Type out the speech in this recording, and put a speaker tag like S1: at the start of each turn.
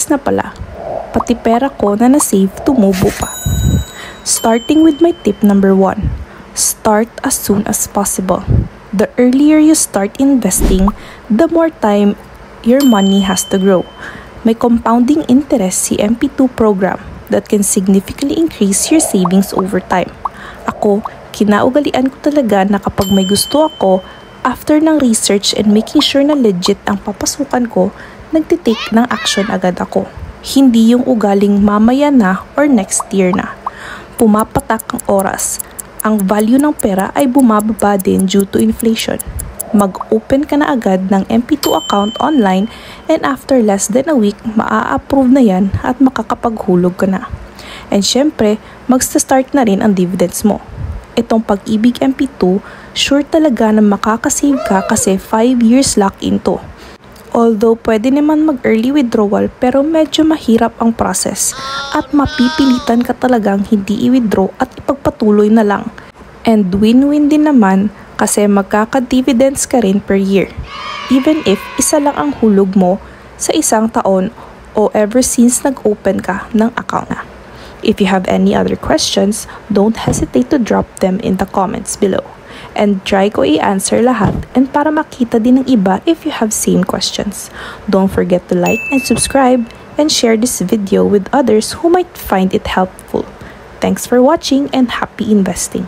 S1: na pala. Pati pera ko na na-save tumubo pa. Starting with my tip number 1. Start as soon as possible. The earlier you start investing, the more time your money has to grow. May compounding interest si MP2 program that can significantly increase your savings over time. Ako, kinaugalian ko talaga na kapag may gusto ako, after ng research and making sure na legit ang papasukan ko, nagtitake ng action agad ako. Hindi yung ugaling mamaya na or next year na. Pumapatak ang oras. Ang value ng pera ay bumababa din due to inflation. Mag-open ka na agad ng MP2 account online and after less than a week, maa-approve na yan at makakapaghulog ka na. And syempre, magsta-start na rin ang dividends mo. Itong Pag-ibig MP2, sure talaga na makakasave ka kasi 5 years lock-in to. Although pwede naman mag-early withdrawal pero medyo mahirap ang process at mapipilitan ka talagang hindi i-withdraw at ipagpatuloy na lang. And win-win din naman kasi magkaka-dividends ka rin per year. Even if isa lang ang hulog mo sa isang taon o ever since nag-open ka ng account na. If you have any other questions, don't hesitate to drop them in the comments below. And try ko i-answer lahat and para makita din ng iba if you have same questions. Don't forget to like and subscribe and share this video with others who might find it helpful. Thanks for watching and happy investing!